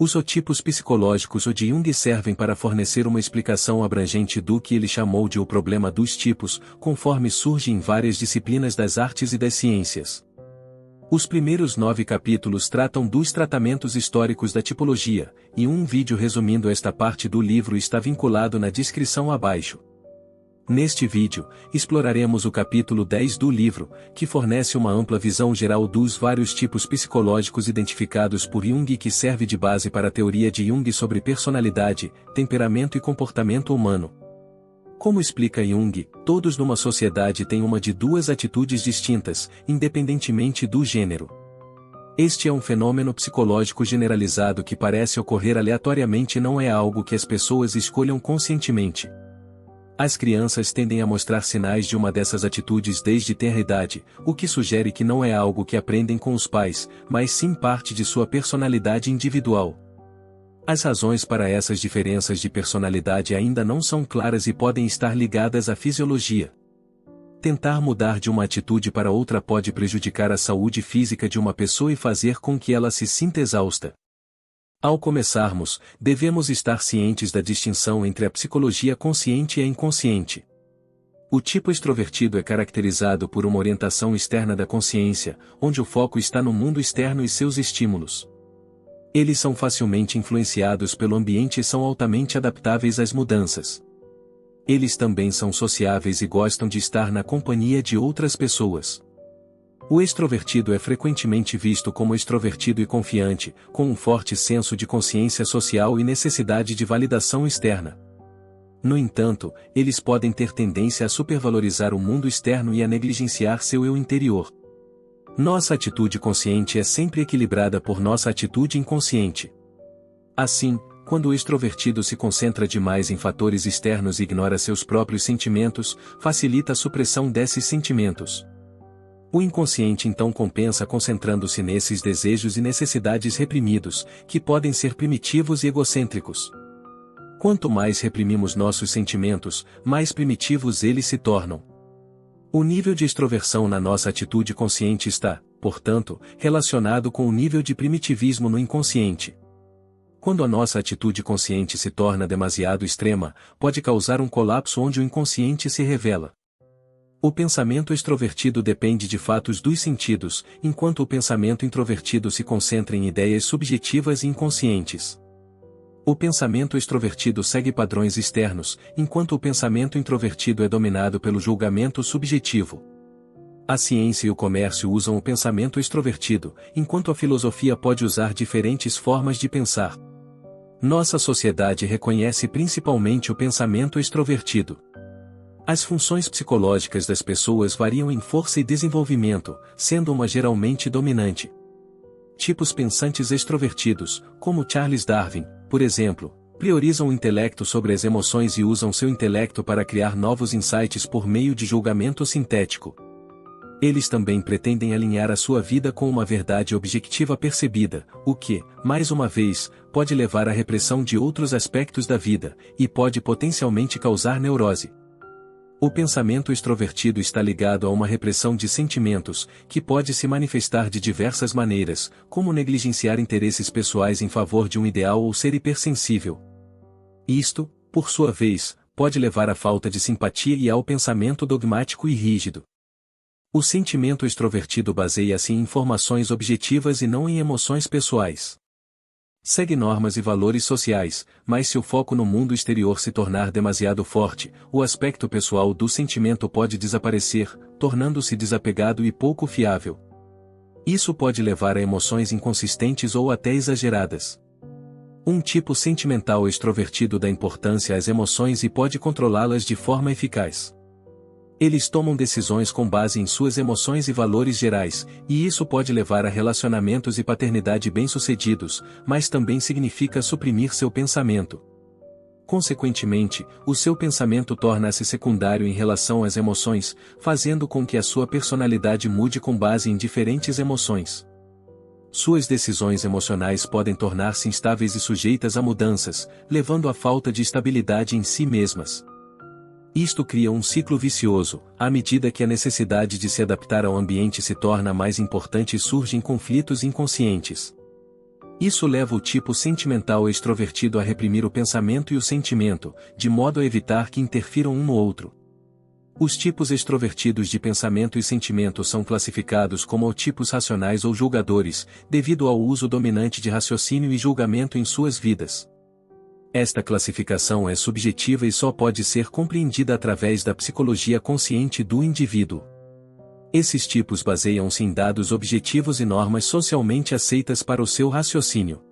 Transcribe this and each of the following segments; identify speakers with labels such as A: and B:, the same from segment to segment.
A: Os otipos psicológicos de Jung servem para fornecer uma explicação abrangente do que ele chamou de o problema dos tipos, conforme surge em várias disciplinas das artes e das ciências. Os primeiros 9 capítulos tratam dos tratamentos históricos da tipologia, e um vídeo resumindo esta parte do livro está vinculado na descrição abaixo. Neste vídeo, exploraremos o capítulo 10 do livro, que fornece uma ampla visão geral dos vários tipos psicológicos identificados por Jung e que serve de base para a teoria de Jung sobre personalidade, temperamento e comportamento humano. Como explica Jung, todos numa sociedade têm uma de duas atitudes distintas, independentemente do gênero. Este é um fenômeno psicológico generalizado que parece ocorrer aleatoriamente e não é algo que as pessoas escolham conscientemente. As crianças tendem a mostrar sinais de uma dessas atitudes desde tenra idade, o que sugere que não é algo que aprendem com os pais, mas sim parte de sua personalidade individual. As razões para essas diferenças de personalidade ainda não são claras e podem estar ligadas à fisiologia. Tentar mudar de uma atitude para outra pode prejudicar a saúde física de uma pessoa e fazer com que ela se sinta exausta. Ao começarmos, devemos estar cientes da distinção entre a psicologia consciente e a inconsciente. O tipo extrovertido é caracterizado por uma orientação externa da consciência, onde o foco está no mundo externo e seus estímulos. Eles são facilmente influenciados pelo ambiente e são altamente adaptáveis às mudanças. Eles também são sociáveis e gostam de estar na companhia de outras pessoas. O extrovertido é frequentemente visto como extrovertido e confiante, com um forte senso de consciência social e necessidade de validação externa. No entanto, eles podem ter tendência a supervalorizar o mundo externo e a negligenciar seu eu interior. Nossa atitude consciente é sempre equilibrada por nossa atitude inconsciente. Assim, quando o extrovertido se concentra demais em fatores externos e ignora seus próprios sentimentos, facilita a supressão desses sentimentos. O inconsciente então compensa concentrando-se nesses desejos e necessidades reprimidos, que podem ser primitivos e egocêntricos. Quanto mais reprimimos nossos sentimentos, mais primitivos eles se tornam. O nível de extroversão na nossa atitude consciente está, portanto, relacionado com o nível de primitivismo no inconsciente. Quando a nossa atitude consciente se torna demasiado extrema, pode causar um colapso onde o inconsciente se revela. O pensamento extrovertido depende de fatos dos sentidos, enquanto o pensamento introvertido se concentra em ideias subjetivas e inconscientes. O pensamento extrovertido segue padrões externos, enquanto o pensamento introvertido é dominado pelo julgamento subjetivo. A ciência e o comércio usam o pensamento extrovertido, enquanto a filosofia pode usar diferentes formas de pensar. Nossa sociedade reconhece principalmente o pensamento extrovertido. As funções psicológicas das pessoas variam em força e desenvolvimento, sendo uma geralmente dominante. Tipos pensantes extrovertidos, como Charles Darwin, por exemplo, priorizam o intelecto sobre as emoções e usam seu intelecto para criar novos insights por meio de julgamento sintético. Eles também pretendem alinhar a sua vida com uma verdade objetiva percebida, o que, mais uma vez, pode levar à repressão de outros aspectos da vida, e pode potencialmente causar neurose. O pensamento extrovertido está ligado a uma repressão de sentimentos, que pode se manifestar de diversas maneiras, como negligenciar interesses pessoais em favor de um ideal ou ser hipersensível. Isto, por sua vez, pode levar à falta de simpatia e ao pensamento dogmático e rígido. O sentimento extrovertido baseia-se em informações objetivas e não em emoções pessoais. Segue normas e valores sociais, mas se o foco no mundo exterior se tornar demasiado forte, o aspecto pessoal do sentimento pode desaparecer, tornando-se desapegado e pouco fiável. Isso pode levar a emoções inconsistentes ou até exageradas. Um tipo sentimental extrovertido dá importância às emoções e pode controlá-las de forma eficaz. Eles tomam decisões com base em suas emoções e valores gerais, e isso pode levar a relacionamentos e paternidade bem-sucedidos, mas também significa suprimir seu pensamento. Consequentemente, o seu pensamento torna-se secundário em relação às emoções, fazendo com que a sua personalidade mude com base em diferentes emoções. Suas decisões emocionais podem tornar-se instáveis e sujeitas a mudanças, levando à falta de estabilidade em si mesmas. Isto cria um ciclo vicioso, à medida que a necessidade de se adaptar ao ambiente se torna mais importante e surgem conflitos inconscientes. Isso leva o tipo sentimental extrovertido a reprimir o pensamento e o sentimento, de modo a evitar que interfiram um no outro. Os tipos extrovertidos de pensamento e sentimento são classificados como tipos racionais ou julgadores, devido ao uso dominante de raciocínio e julgamento em suas vidas. Esta classificação é subjetiva e só pode ser compreendida através da psicologia consciente do indivíduo. Esses tipos baseiam-se em dados objetivos e normas socialmente aceitas para o seu raciocínio.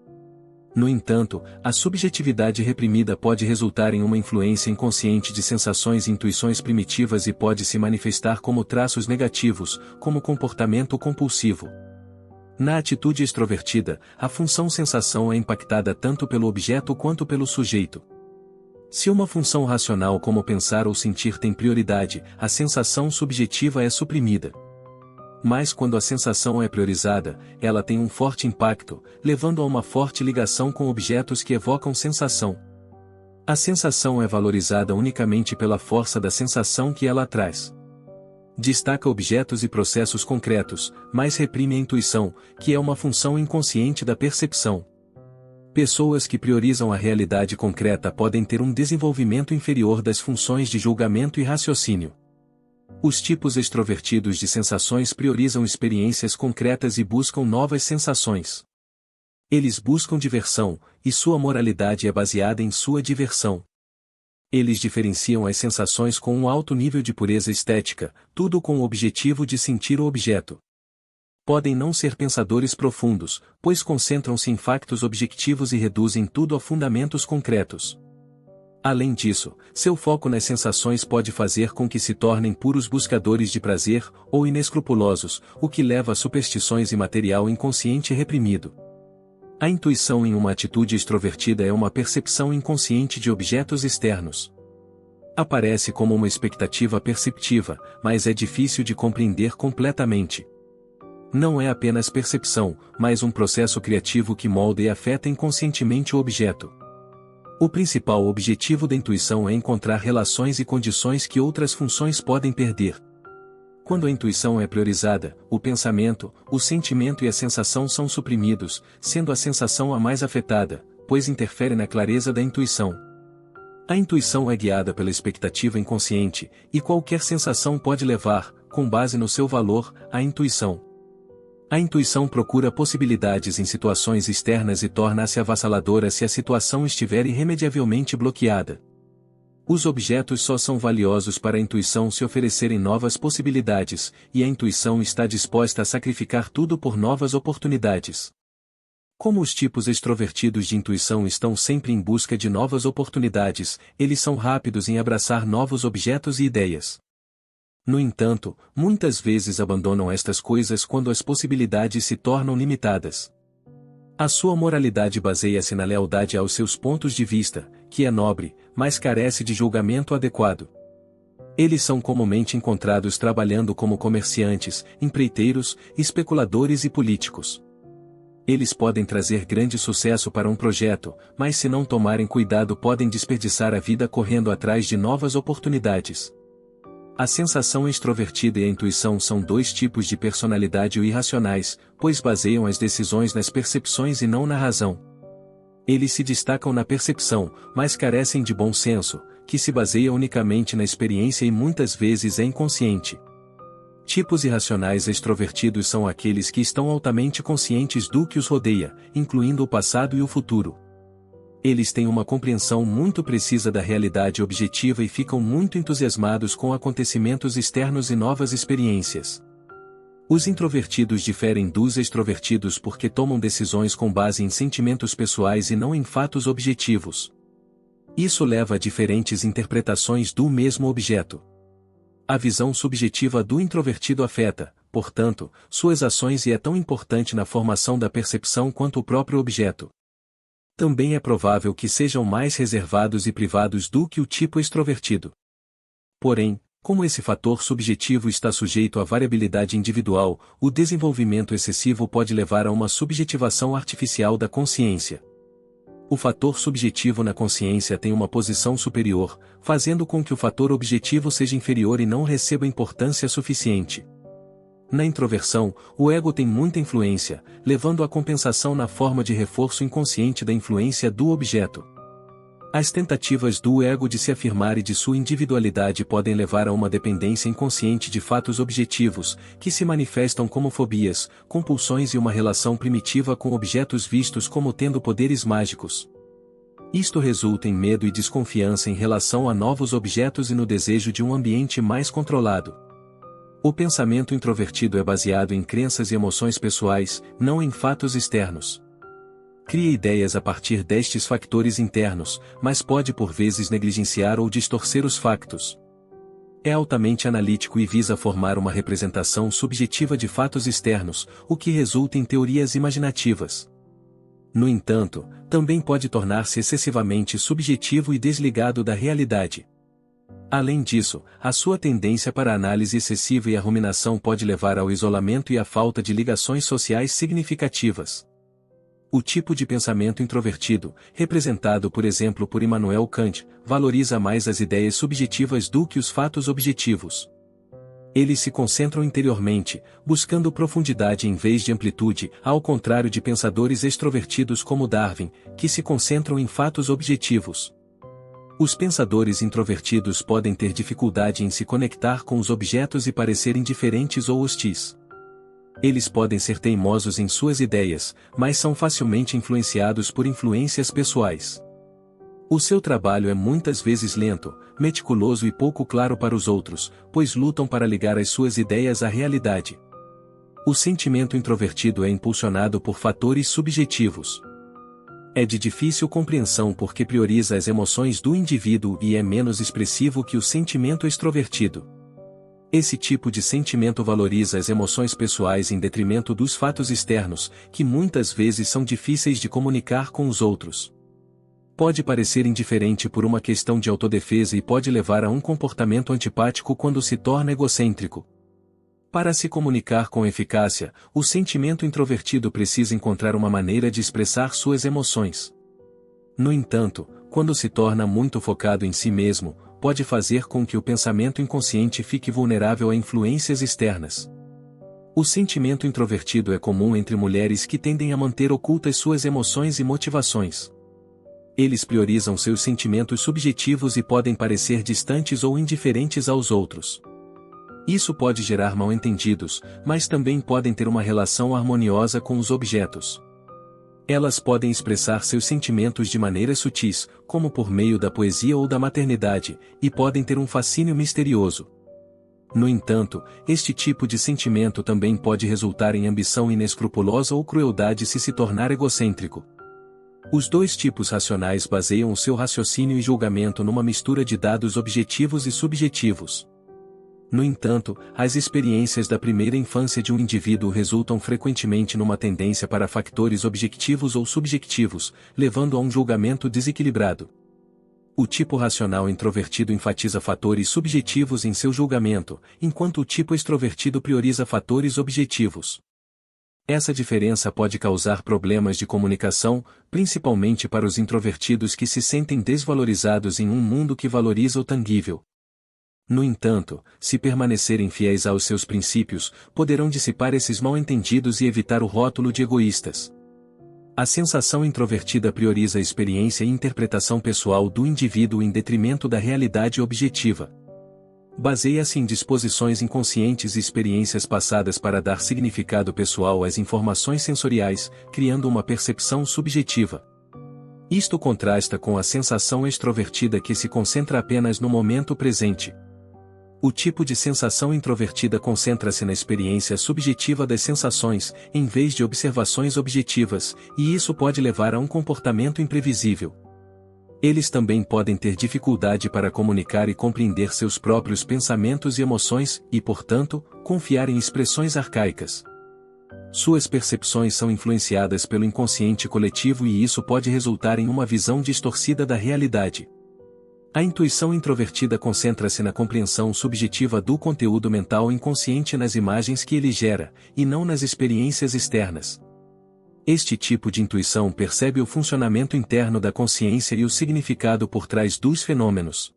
A: No entanto, a subjetividade reprimida pode resultar em uma influência inconsciente de sensações e intuições primitivas e pode se manifestar como traços negativos, como comportamento compulsivo. Na atitude extrovertida, a função sensação é impactada tanto pelo objeto quanto pelo sujeito. Se uma função racional como pensar ou sentir tem prioridade, a sensação subjetiva é suprimida. Mas quando a sensação é priorizada, ela tem um forte impacto, levando a uma forte ligação com objetos que evocam sensação. A sensação é valorizada unicamente pela força da sensação que ela traz. Destaca objetos e processos concretos, mas reprime a intuição, que é uma função inconsciente da percepção. Pessoas que priorizam a realidade concreta podem ter um desenvolvimento inferior das funções de julgamento e raciocínio. Os tipos extrovertidos de sensações priorizam experiências concretas e buscam novas sensações. Eles buscam diversão, e sua moralidade é baseada em sua diversão. Eles diferenciam as sensações com um alto nível de pureza estética, tudo com o objetivo de sentir o objeto. Podem não ser pensadores profundos, pois concentram-se em factos objetivos e reduzem tudo a fundamentos concretos. Além disso, seu foco nas sensações pode fazer com que se tornem puros buscadores de prazer, ou inescrupulosos, o que leva a superstições e material inconsciente reprimido. A intuição em uma atitude extrovertida é uma percepção inconsciente de objetos externos. Aparece como uma expectativa perceptiva, mas é difícil de compreender completamente. Não é apenas percepção, mas um processo criativo que molda e afeta inconscientemente o objeto. O principal objetivo da intuição é encontrar relações e condições que outras funções podem perder. Quando a intuição é priorizada, o pensamento, o sentimento e a sensação são suprimidos, sendo a sensação a mais afetada, pois interfere na clareza da intuição. A intuição é guiada pela expectativa inconsciente, e qualquer sensação pode levar, com base no seu valor, à intuição. A intuição procura possibilidades em situações externas e torna-se avassaladora se a situação estiver irremediavelmente bloqueada. Os objetos só são valiosos para a intuição se oferecerem novas possibilidades, e a intuição está disposta a sacrificar tudo por novas oportunidades. Como os tipos extrovertidos de intuição estão sempre em busca de novas oportunidades, eles são rápidos em abraçar novos objetos e ideias. No entanto, muitas vezes abandonam estas coisas quando as possibilidades se tornam limitadas. A sua moralidade baseia-se na lealdade aos seus pontos de vista, que é nobre, mas carece de julgamento adequado. Eles são comumente encontrados trabalhando como comerciantes, empreiteiros, especuladores e políticos. Eles podem trazer grande sucesso para um projeto, mas se não tomarem cuidado podem desperdiçar a vida correndo atrás de novas oportunidades. A sensação extrovertida e a intuição são dois tipos de personalidade irracionais, pois baseiam as decisões nas percepções e não na razão. Eles se destacam na percepção, mas carecem de bom senso, que se baseia unicamente na experiência e muitas vezes é inconsciente. Tipos irracionais extrovertidos são aqueles que estão altamente conscientes do que os rodeia, incluindo o passado e o futuro. Eles têm uma compreensão muito precisa da realidade objetiva e ficam muito entusiasmados com acontecimentos externos e novas experiências. Os introvertidos diferem dos extrovertidos porque tomam decisões com base em sentimentos pessoais e não em fatos objetivos. Isso leva a diferentes interpretações do mesmo objeto. A visão subjetiva do introvertido afeta, portanto, suas ações e é tão importante na formação da percepção quanto o próprio objeto. Também é provável que sejam mais reservados e privados do que o tipo extrovertido. Porém, como esse fator subjetivo está sujeito à variabilidade individual, o desenvolvimento excessivo pode levar a uma subjetivação artificial da consciência. O fator subjetivo na consciência tem uma posição superior, fazendo com que o fator objetivo seja inferior e não receba importância suficiente. Na introversão, o ego tem muita influência, levando à compensação na forma de reforço inconsciente da influência do objeto. As tentativas do ego de se afirmar e de sua individualidade podem levar a uma dependência inconsciente de fatos objetivos, que se manifestam como fobias, compulsões e uma relação primitiva com objetos vistos como tendo poderes mágicos. Isto resulta em medo e desconfiança em relação a novos objetos e no desejo de um ambiente mais controlado. O pensamento introvertido é baseado em crenças e emoções pessoais, não em fatos externos. Cria ideias a partir destes factores internos, mas pode por vezes negligenciar ou distorcer os factos. É altamente analítico e visa formar uma representação subjetiva de fatos externos, o que resulta em teorias imaginativas. No entanto, também pode tornar-se excessivamente subjetivo e desligado da realidade. Além disso, a sua tendência para a análise excessiva e a ruminação pode levar ao isolamento e à falta de ligações sociais significativas. O tipo de pensamento introvertido, representado por exemplo por Immanuel Kant, valoriza mais as ideias subjetivas do que os fatos objetivos. Eles se concentram interiormente, buscando profundidade em vez de amplitude, ao contrário de pensadores extrovertidos como Darwin, que se concentram em fatos objetivos. Os pensadores introvertidos podem ter dificuldade em se conectar com os objetos e parecer indiferentes ou hostis. Eles podem ser teimosos em suas ideias, mas são facilmente influenciados por influências pessoais. O seu trabalho é muitas vezes lento, meticuloso e pouco claro para os outros, pois lutam para ligar as suas ideias à realidade. O sentimento introvertido é impulsionado por fatores subjetivos. É de difícil compreensão porque prioriza as emoções do indivíduo e é menos expressivo que o sentimento extrovertido. Esse tipo de sentimento valoriza as emoções pessoais em detrimento dos fatos externos, que muitas vezes são difíceis de comunicar com os outros. Pode parecer indiferente por uma questão de autodefesa e pode levar a um comportamento antipático quando se torna egocêntrico. Para se comunicar com eficácia, o sentimento introvertido precisa encontrar uma maneira de expressar suas emoções. No entanto, quando se torna muito focado em si mesmo, pode fazer com que o pensamento inconsciente fique vulnerável a influências externas. O sentimento introvertido é comum entre mulheres que tendem a manter ocultas suas emoções e motivações. Eles priorizam seus sentimentos subjetivos e podem parecer distantes ou indiferentes aos outros. Isso pode gerar mal-entendidos, mas também podem ter uma relação harmoniosa com os objetos. Elas podem expressar seus sentimentos de maneiras sutis, como por meio da poesia ou da maternidade, e podem ter um fascínio misterioso. No entanto, este tipo de sentimento também pode resultar em ambição inescrupulosa ou crueldade se tornar egocêntrico. Os dois tipos racionais baseiam o seu raciocínio e julgamento numa mistura de dados objetivos e subjetivos. No entanto, as experiências da primeira infância de um indivíduo resultam frequentemente numa tendência para factores objectivos ou subjetivos, levando a um julgamento desequilibrado. O tipo racional introvertido enfatiza fatores subjetivos em seu julgamento, enquanto o tipo extrovertido prioriza fatores objetivos. Essa diferença pode causar problemas de comunicação, principalmente para os introvertidos que se sentem desvalorizados em um mundo que valoriza o tangível. No entanto, se permanecerem fiéis aos seus princípios, poderão dissipar esses mal-entendidos e evitar o rótulo de egoístas. A sensação introvertida prioriza a experiência e interpretação pessoal do indivíduo em detrimento da realidade objetiva. Baseia-se em disposições inconscientes e experiências passadas para dar significado pessoal às informações sensoriais, criando uma percepção subjetiva. Isto contrasta com a sensação extrovertida que se concentra apenas no momento presente. O tipo de sensação introvertida concentra-se na experiência subjetiva das sensações, em vez de observações objetivas, e isso pode levar a um comportamento imprevisível. Eles também podem ter dificuldade para comunicar e compreender seus próprios pensamentos e emoções, e portanto, confiar em expressões arcaicas. Suas percepções são influenciadas pelo inconsciente coletivo e isso pode resultar em uma visão distorcida da realidade. A intuição introvertida concentra-se na compreensão subjetiva do conteúdo mental inconsciente nas imagens que ele gera, e não nas experiências externas. Este tipo de intuição percebe o funcionamento interno da consciência e o significado por trás dos fenômenos.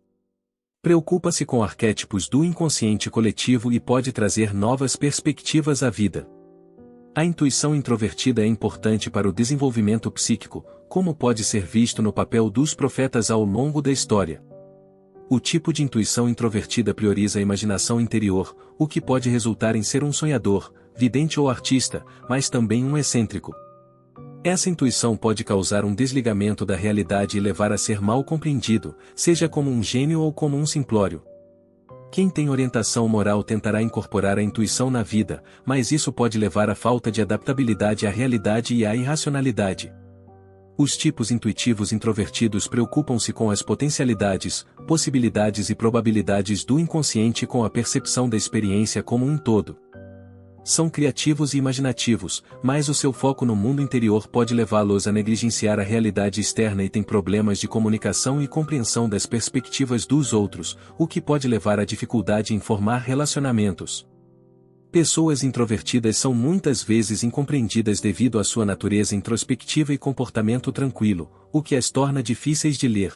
A: Preocupa-se com arquétipos do inconsciente coletivo e pode trazer novas perspectivas à vida. A intuição introvertida é importante para o desenvolvimento psíquico, como pode ser visto no papel dos profetas ao longo da história. O tipo de intuição introvertida prioriza a imaginação interior, o que pode resultar em ser um sonhador, vidente ou artista, mas também um excêntrico. Essa intuição pode causar um desligamento da realidade e levar a ser mal compreendido, seja como um gênio ou como um simplório. Quem tem orientação moral tentará incorporar a intuição na vida, mas isso pode levar à falta de adaptabilidade à realidade e à irracionalidade. Os tipos intuitivos introvertidos preocupam-se com as potencialidades, possibilidades e probabilidades do inconsciente e com a percepção da experiência como um todo. São criativos e imaginativos, mas o seu foco no mundo interior pode levá-los a negligenciar a realidade externa e têm problemas de comunicação e compreensão das perspectivas dos outros, o que pode levar à dificuldade em formar relacionamentos. Pessoas introvertidas são muitas vezes incompreendidas devido à sua natureza introspectiva e comportamento tranquilo, o que as torna difíceis de ler.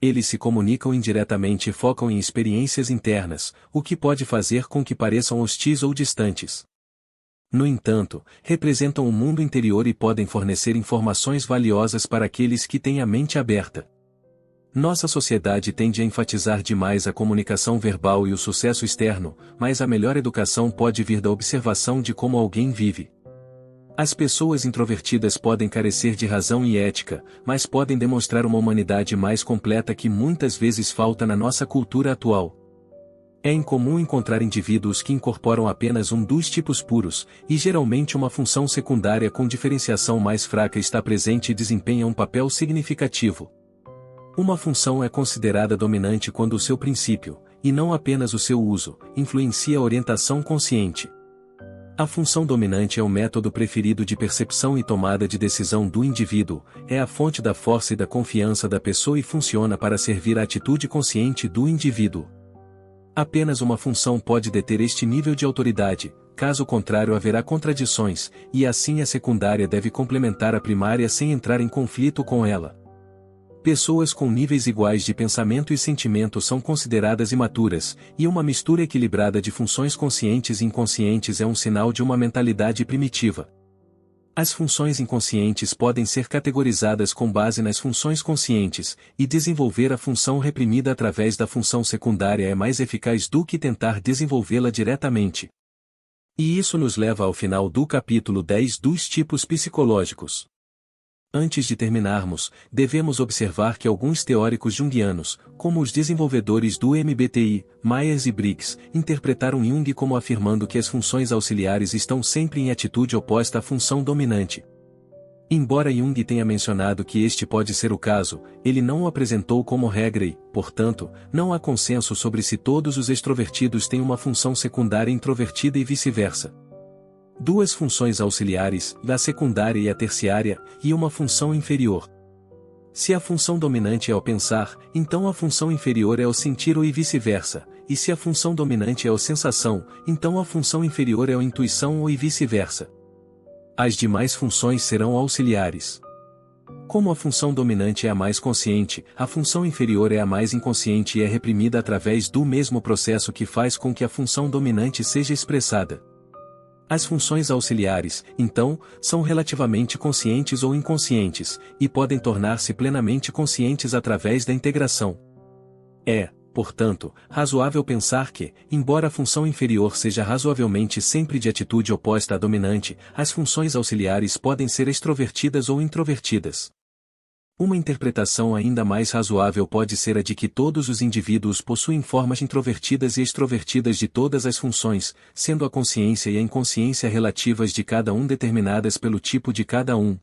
A: Eles se comunicam indiretamente e focam em experiências internas, o que pode fazer com que pareçam hostis ou distantes. No entanto, representam o mundo interior e podem fornecer informações valiosas para aqueles que têm a mente aberta. Nossa sociedade tende a enfatizar demais a comunicação verbal e o sucesso externo, mas a melhor educação pode vir da observação de como alguém vive. As pessoas introvertidas podem carecer de razão e ética, mas podem demonstrar uma humanidade mais completa que muitas vezes falta na nossa cultura atual. É incomum encontrar indivíduos que incorporam apenas um dos tipos puros, e geralmente uma função secundária com diferenciação mais fraca está presente e desempenha um papel significativo. Uma função é considerada dominante quando o seu princípio, e não apenas o seu uso, influencia a orientação consciente. A função dominante é o método preferido de percepção e tomada de decisão do indivíduo, é a fonte da força e da confiança da pessoa e funciona para servir a atitude consciente do indivíduo. Apenas uma função pode deter este nível de autoridade, caso contrário haverá contradições, e assim a secundária deve complementar a primária sem entrar em conflito com ela. Pessoas com níveis iguais de pensamento e sentimento são consideradas imaturas, e uma mistura equilibrada de funções conscientes e inconscientes é um sinal de uma mentalidade primitiva. As funções inconscientes podem ser categorizadas com base nas funções conscientes, e desenvolver a função reprimida através da função secundária é mais eficaz do que tentar desenvolvê-la diretamente. E isso nos leva ao final do capítulo 10 dos tipos psicológicos. Antes de terminarmos, devemos observar que alguns teóricos junguianos, como os desenvolvedores do MBTI, Myers e Briggs, interpretaram Jung como afirmando que as funções auxiliares estão sempre em atitude oposta à função dominante. Embora Jung tenha mencionado que este pode ser o caso, ele não o apresentou como regra e, portanto, não há consenso sobre se todos os extrovertidos têm uma função secundária introvertida e vice-versa. Duas funções auxiliares, a secundária e a terciária, e uma função inferior. Se a função dominante é o pensar, então a função inferior é o sentir e vice-versa, e se a função dominante é a sensação, então a função inferior é a intuição e vice-versa. As demais funções serão auxiliares. Como a função dominante é a mais consciente, a função inferior é a mais inconsciente e é reprimida através do mesmo processo que faz com que a função dominante seja expressada. As funções auxiliares, então, são relativamente conscientes ou inconscientes, e podem tornar-se plenamente conscientes através da integração. É, portanto, razoável pensar que, embora a função inferior seja razoavelmente sempre de atitude oposta à dominante, as funções auxiliares podem ser extrovertidas ou introvertidas. Uma interpretação ainda mais razoável pode ser a de que todos os indivíduos possuem formas introvertidas e extrovertidas de todas as funções, sendo a consciência e a inconsciência relativas de cada um determinadas pelo tipo de cada um,